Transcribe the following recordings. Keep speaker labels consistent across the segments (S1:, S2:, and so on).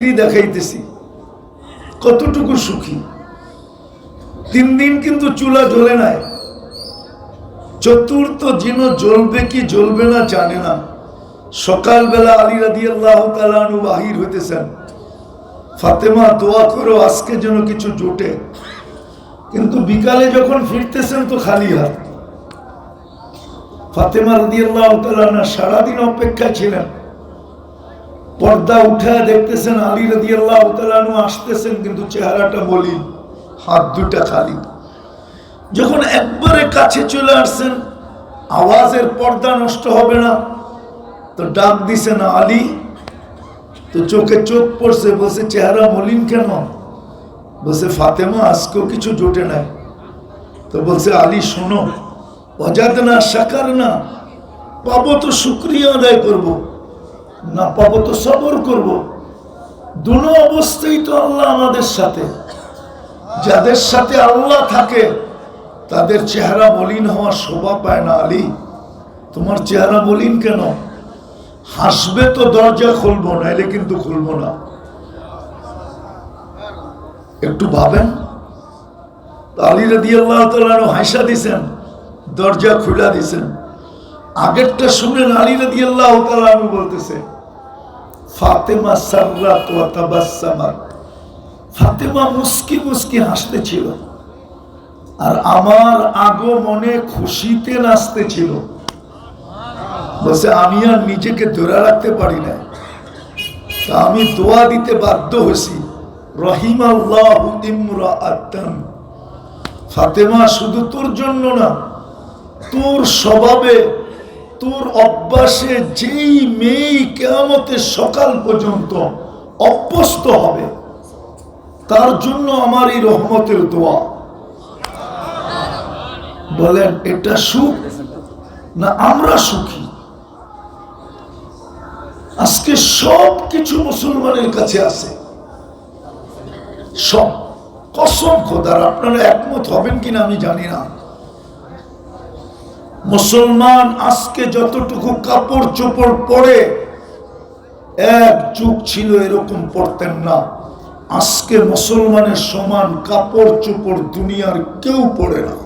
S1: দেখাইতেছি কতটুকু সুখী। 3 দিন কিন্তু চুলা জ্বলে নাই, চতুর্থ দিন জ্বলবে কি জ্বলবে না জানে না। সকালবেলা আলী রাদিয়াল্লাহু তাআলা আনহু বাহির হইতেছেন, ফাতেমা দোয়া করো আজকে যেন কিছু জোটে। কিন্তু বিকালে যখন ফিরতেছেন তো খালি হাত। ফাতেমা রাদিয়াল্লাহু তাআলা আনহা সারাদিন অপেক্ষা ছিলেন। পর্দা উঠে দেখতেছেন আলী রাদিয়াল্লাহু তাআলা আনহু আসতেছেন, কিন্তু চেহারাটা মলিন, হাত দুটা খালি। যখন একবারে কাছে চলে আসছেন, আওয়াজের পর্দা নষ্ট হবে না, তো ডাক দিছেন আলী। তো চোখে চোখ পড়ছে, বলছে চেহারা মলিন কেন? বলছে ফাতেমা আজকেও কিছু জোটে নাই। তো বলছে আলী শোনো, ওয়াজাদনা শাকারনা, পাবো তো শুকরিয়া আদায় করব, না পাবো তো সবর করব। দুনো অবস্থায় তো আল্লাহ আমাদের সাথে। যাদের সাথে আল্লাহ থাকে তাদের চেহারা মলিন হওয়ার শোভা পায় না। আলী তোমার চেহারা মলিন কেন? হাসবে তো দরজা খুলবো, নাইলে কিন্তু খুলবো না। একটু ভাবেন। আলী রাদিয়াল্লাহু তাআলা হাসা দিছেন, দরজা খুলা দিছেন। আগেরটা শুনেন, আলী রাদিয়াল্লাহু তাআলা বলতেছে ফাতেমা সাররাত ওয়া তাবাসসামাত, ফাতেমা মুস্কি মুস্কি হাসতেছিল আর আমার আগমনে খুশিতে নাচতেছিল। বলছে আমি আর নিজেকে ধরে রাখতে পারি না, তা আমি দোয়া দিতে বাধ্য হয়েছি, রহিমাল্লাহু ইমরাআতান, ফাতেমা শুধু তোর জন্য না, তোর স্বভাবে তোর অভ্যাসে যেই মেয়ে কিয়ামতের সকাল পর্যন্ত অভ্যস্ত হবে, তার জন্য আমার এই রহমতের দোয়া। বলেন এটা সুখ না আমরা সুখী? আজকে সব কিছু মুসলমানের কাছে আছে, সব। কসম খোদার, আপনারা একমত হবেন কিনা আমি জানি না। মুসলমান আজকে যতটুকু কাপড় চোপড় পরে, এক যুগ ছিল এরকম পড়তেন না। আজকে মুসলমানের সমান কাপড় চোপড় দুনিয়ার কেউ পরে না।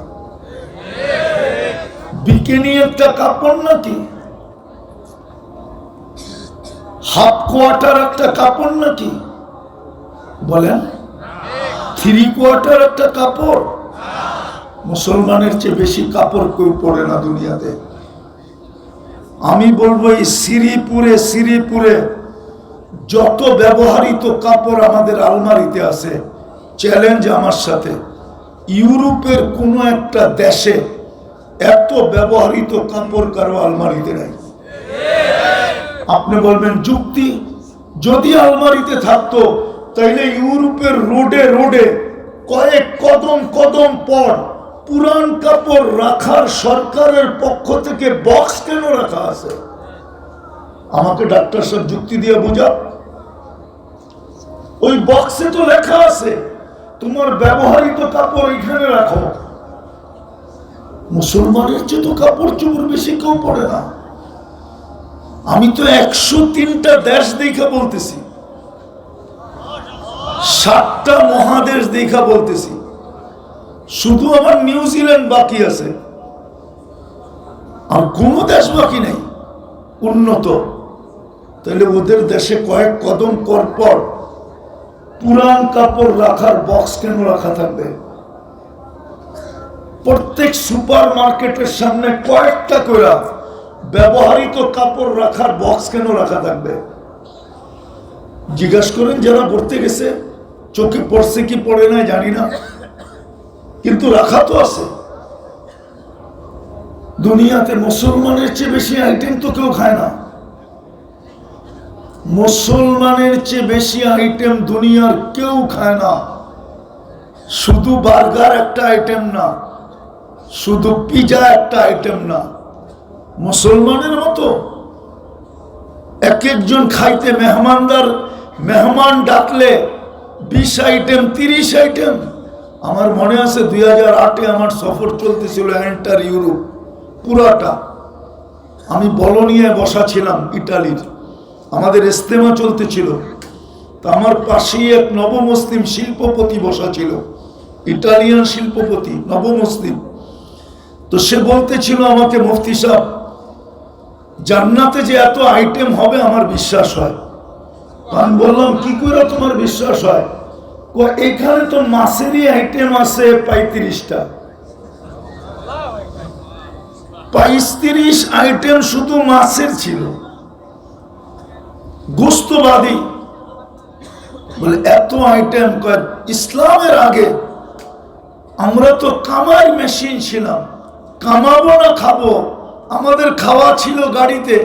S1: বিকিনি একটা কাপড় নাকি? হাফ কোয়ার্টার একটা কাপড় নাকি? বলেন 3 কোয়ার্টার একটা কাপড়? মুসলমানের চেয়ে বেশি কাপড় কেউ পরে না দুনিয়াতে। আমি বলবো এই শ্রীপুরে যত ব্যবহৃত কাপড় আমাদের আলমারিতে আছে, চ্যালেঞ্জ আমার সাথে, ইউরোপের কোনো একটা দেশে এত ব্যবহৃত কাপড় কারো আলমারিতে নাই। আপনি বলবেন যুক্তি? যদি আলমারিতে থাকতো তাইলে ইউরোপের রোডে রোডে কয়েক কদম পর পুরান কাপড় রাখার সরকারের পক্ষ থেকে বক্স কেন রাখা আছে? আমাকে ডাক্তার সাহেব যুক্তি দিয়ে বুঝা। ওই বক্সে তো লেখা আছে তোমার ব্যবহৃত কাপড় এখানে রাখো। মুসলমানের চেয়ে তো কাপড় চোপড় বেশি কেউ পড়ে না। আমি তো 103টা দেশ দেখা বলতেছি, 7টা মহাদেশ দেখা বলতেছি, শুধু আমার নিউজিল্যান্ড বাকি আছে, আর কোন দেশ বাকি নেই উন্নত। তাহলে ওদের দেশে কয়েক কদম পর পুরান কাপড় রাখার বক্স কেন রাখা থাকবে? প্রত্যেক সুপার মার্কেটের সামনে কয়েকটা করে ব্যবহৃত কাপড় রাখার বক্স কেন রাখা থাকবে? জিজ্ঞাসা করেন যারা পড়তে গেছে, চোখে পড়ছে কি পড়ে না জানি না, কিন্তু রাখা তো আছে। দুনিয়াতে মুসলমানের চেয়ে বেশি আইটেম তো কেউ খায় না। মুসলমানের চেয়ে বেশি আইটেম দুনিয়ার কেউ খায় না। শুধু বার্গার একটা আইটেম না, শুধু পিজা একটা আইটেম না। মুসলমানের মতো এক একজন খাইতে মেহমান ডাকলে 20 আইটেম 30 আইটেম। আমার মনে আছে 2008-এ আমার সফর চলতেছিল এন্টার ইউরোপ পুরাটা। আমি বলোনিয়ায় বসা ছিলাম, ইটালির। আমাদের ইস্তেমা চলতেছিল। তো আমার পাশেই এক নবমুসলিম শিল্পপতি বসা ছিল, ইটালিয়ান শিল্পপতি, নবমুসলিম। তো সে বলতেছিল আমাকে, মুফতি সাহেব, জান্নাতে যে এত আইটেম হবে আমার বিশ্বাস হয়। আমি বললাম, কি করে তোমার বিশ্বাস হয়? এখানে তো মাছেরই আইটেম আছে 35টা, 35 আইটেম শুধু মাছের ছিল, গোস্তবাদী। বলে এত আইটেম? ইসলামের আগে আমরা তো কামাই মেশিন ছিলাম, কামাবো না খাবো। আমাদের খাওয়া ছিল গাড়িতে,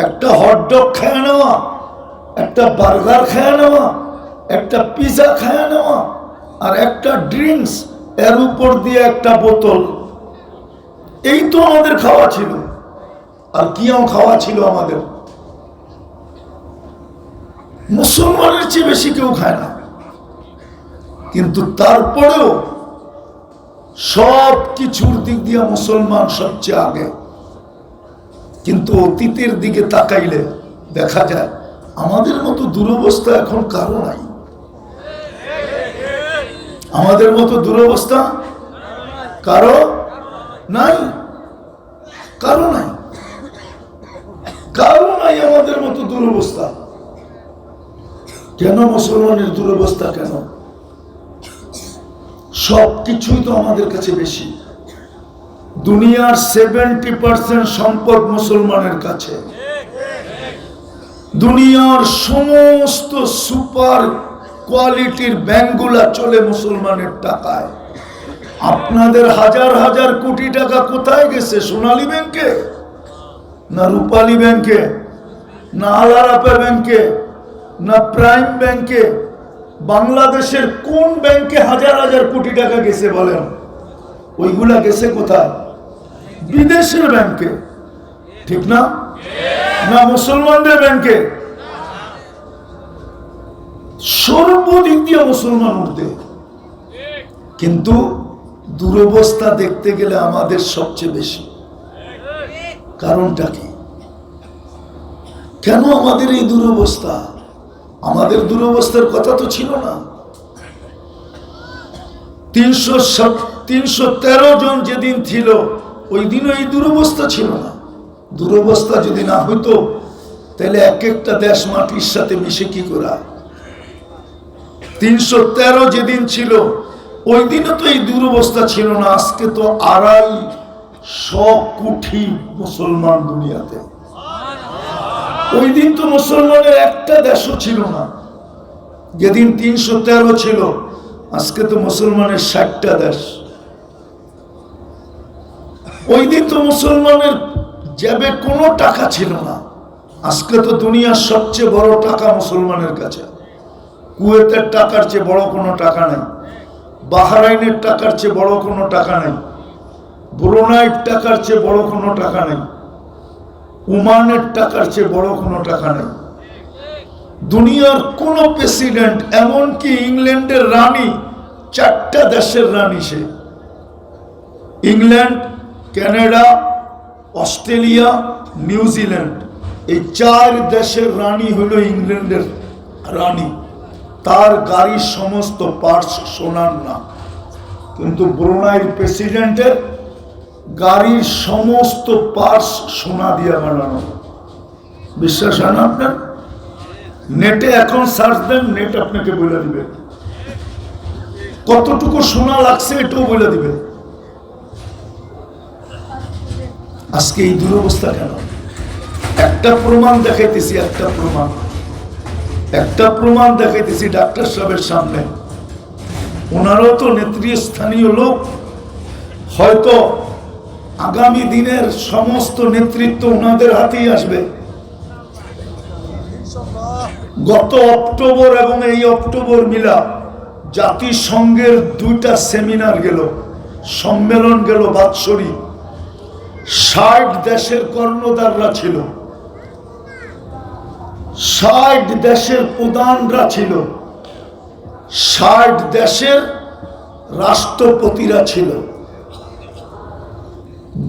S1: একটা হটডগ খেয়ে নেওয়া, একটা বার্গার খেয়ে নেওয়া, একটা পিজা খেয়ে নেওয়া, আর একটা ড্রিঙ্কস, এর উপর দিয়ে একটা বোতল। এই তো আমাদের খাওয়া ছিল। আর কি খাওয়া ছিল আমাদের? মুসলমানের চেয়ে বেশি কেউ খায় না, কিন্তু তারপরেও সব কিছুর দিক দিয়ে মুসলমান সবচেয়ে আগে। কিন্তু অতীতের দিকে তাকাইলে দেখা যায় আমাদের মতো দুরবস্থা এখন কারো নাই। আমাদের মতো দুরবস্থা কারো নাই, কারো নাই, কারো নাই আমাদের মতো দুরবস্থা। কেন মুসলমানের দুরবস্থা? কেন? সবকিছুই তো আমাদের কাছে বেশি। দুনিয়ার 70% সম্পদ মুসলমানের কাছে। দুনিয়ার সমস্ত সুপার কোয়ালিটির ব্যাংকগুলা চলে মুসলমানের টাকায়। আপনাদের হাজার হাজার কোটি টাকা কোথায় গেছে? সোনালী ব্যাংকে, না রূপালী ব্যাংকে, না আলারাপা ব্যাংকে, না প্রাইম ব্যাংকে? বাংলাদেশের কোন ব্যাংকে হাজার হাজার কোটি টাকা গেছে বলেন? ওইগুলা গেছে কোথায়? বিদেশের ব্যাংকে, ঠিক না? না মুসলমানদের ব্যাংকে? সর্বদিক দিয়ে মুসলমান উঠতে। কিন্তু দুরবস্থা দেখতে গেলে আমাদের সবচেয়ে বেশি। কারণটা কি? কেন আমাদের এই দুরবস্থা? আমাদের দুরবস্থার কথা তো ছিল না। 313 জন যেদিন ছিল ওই দিনও এই দুরবস্থা ছিল না। দুরবস্থা যদি না হইতো তাহলে এক একটা দেশ মাটির সাথে মিশে কি করা? 313 যেদিন ছিল ওই দিনও তো এই দুরবস্থা ছিল না। আজকে তো 250 কোটি মুসলমান দুনিয়াতে। ওই দিন তো মুসলমানের একটা দেশও ছিল না। যেদিন 313 ছিল, আজকে তো মুসলমানের 60টা দেশ। ওই দিন তো মুসলমানের জেবে কোনো টাকা ছিল না। আজকে তো দুনিয়ার সবচেয়ে বড় টাকা মুসলমানের কাছে। কুয়েতের টাকার চেয়ে বড় কোনো টাকা নেই, বাহরাইনের টাকার চেয়ে বড় কোনো টাকা নেই, ব্রুনাইয়ের টাকার চেয়ে বড় কোনো টাকা নেই, ওমানের টাকার চেয়ে বড় কোনো টাকা নেই। দুনিয়ার কোন প্রেসিডেন্ট, এমনকি ইংল্যান্ডের রানী, 4টা দেশের রানী সে। ইংল্যান্ড, কানাডা, অস্ট্রেলিয়া, নিউজিল্যান্ড, এই 4 দেশের রানী হলো ইংল্যান্ডের রানী। তার গাড়ির সমস্ত পার্টস সোনার না, কিন্তু ব্রুনাইয়ের প্রেসিডেন্টের গাড়ির সমস্ত পার্টস সোনা দিয়ে বানানো। বিশ্বাস হয় না আপনার? নেটে এখন সার্চ দেন, নেট আপনাকে বলে দিবে কতটুকু সোনা লাগছে, এটাও বলে দিবে। আজকে এই দুরবস্থা কেন? একটা প্রমাণ দেখাইতেছি, একটা প্রমাণ দেখাইতেছি ডাক্তার সাহেবের সামনে। ওনারও তো নেতৃস্থানীয় লোক, হয়তো আগামী দিনের সমস্ত নেতৃত্ব ওনাদের হাতেই আসবে। গত অক্টোবর এবং এই অক্টোবর মিলা জাতিসংঘের 2টা সেমিনার গেল, সম্মেলন গেল বাৎসরিক। 60 দেশের কর্ণধাররা ছিল, 60 দেশের প্রধানরা ছিল, 60 দেশের রাষ্ট্রপতিরা ছিল।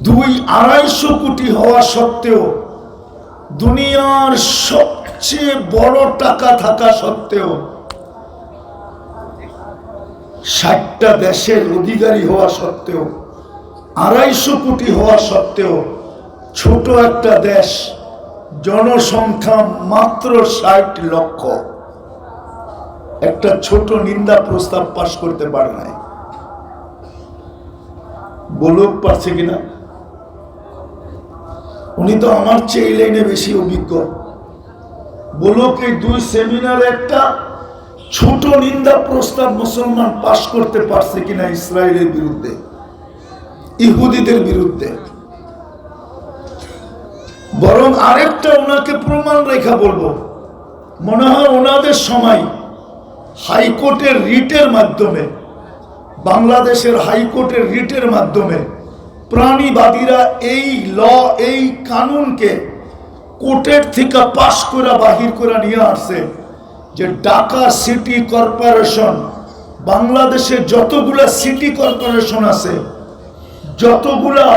S1: 200-250 কোটি হওয়া সত্ত্বেও দুনিয়ার সব সবচেয়ে বড় টাকা থাকা সত্ত্বেও, 60টা দেশের অধিকারী হওয়া সত্ত্বেও, 250 কোটি হওয়া সত্ত্বেও, ছোট একটা দেশ, জনসংখ্যা মাত্র 60 লক্ষ, একটা ছোট নিন্দা প্রস্তাব পাশ করতে পারে নাই। বলুক পারছে কিনা? উনি তো আমার চেয়ে এই লাইনে বেশি অভিজ্ঞ। বলুক এই 2 সেমিনারে একটা ছোট নিন্দা প্রস্তাব মুসলমান পাশ করতে পারছে কিনা ইসরায়েলের বিরুদ্ধে, ইহুদিদের বিরুদ্ধে? বরং আরেকটা ওনাকে প্রমাণ রেখা বলবো, মনে হয় ওনাদের সময় হাইকোর্টের রিটের মাধ্যমে, বাংলাদেশের হাইকোর্টের রিটের মাধ্যমে প্রাণীবাদীরা এই এই কানুনকে কোর্টের থেকে পাশ করে বাহির করে নিয়ে আসছে যে ঢাকা সিটি কর্পোরেশন, বাংলাদেশে যতগুলা সিটি কর্পোরেশন আছে, যতগুলা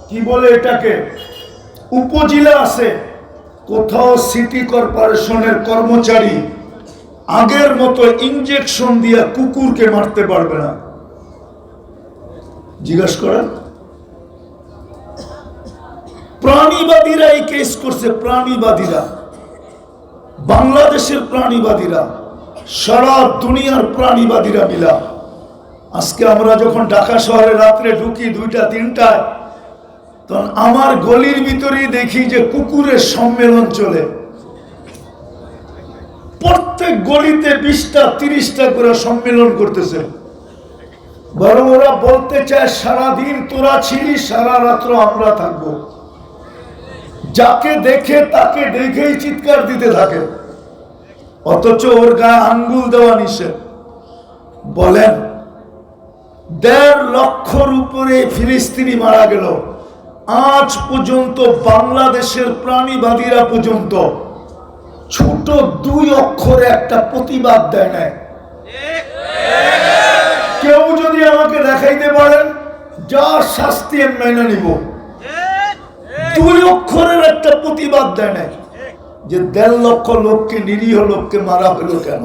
S1: কি বলে এটাকে উপজেলা আছে, কোথাও সিটি কর্পোরেশনের কর্মচারী আগের মতো ইনজেকশন দিয়ে কুকুরকে মারতে পারবে না। জিজ্ঞাসা করেন। প্রাণীবাদীরা এই কেস করছে, প্রাণীবাদীরা, বাংলাদেশের প্রাণীবাদীরা, সারা দুনিয়ার প্রাণীবাদীরা মিলা। আজকে আমরা যখন ঢাকা শহরে রাত্রে ঢুকি 2টা 3টায়, তখন আমার গলির ভিতরেই দেখি যে কুকুরের সম্মেলন চলে। প্রত্যেক গলিতে 20টা 30টা করে সম্মেলন করতেছে। বরং ওরা বলতে চায় সারাদিন তোরা ছিলি, সারা রাত্র আমরা থাকবো। যাকে দেখে তাকে দেখেই চিৎকার দিতে থাকে, অথচ ওর গায়ে আঙ্গুল দেওয়া নিষেধ। বলেন 1.5 লক্ষর উপরে ফিলিস্তিনি মারা গেল, আজ পর্যন্ত বাংলাদেশের প্রাণীবাদীরা পর্যন্ত ছোট 2 অক্ষরে একটা প্রতিবাদ দেয় নাই। কেউ যদি আমাকে দেখাইতে পারেন যা শাস্তি মেনে নিব, 2 অক্ষরের একটা প্রতিবাদ দেয় নাই যে 1.5 লক্ষ লোককে, নিরীহ লোককে মারা হলো কেন।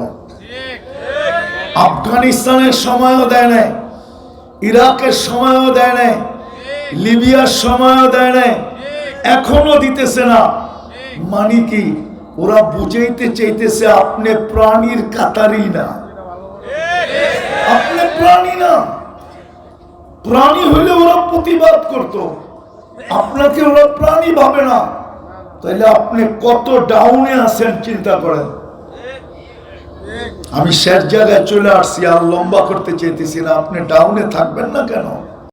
S1: আফগানিস্তানের সময়ও দেয় নাই, ইরাকের সময়ও দেয় নাই, লিবিয়ার সময়ও দেয় নাই, এখনো দিতেছে না। মানে কি? ওরা বুঝাইতে চাইতেছে আপনি প্রাণীর কাতারই না, আপনি প্রাণী না। প্রাণী হইলে ওরা প্রতিবাদ করত, আপনাকে ওরা প্রাণী ভাবে না। তাইলে আপনি কত ডাউনে আছেন চিন্তা করেন। আমি শেষ জায়গায় চলে আসছি, আর লম্বা করতে চাইতেছি না। আপনি ডাউনে থাকবেন না কেন?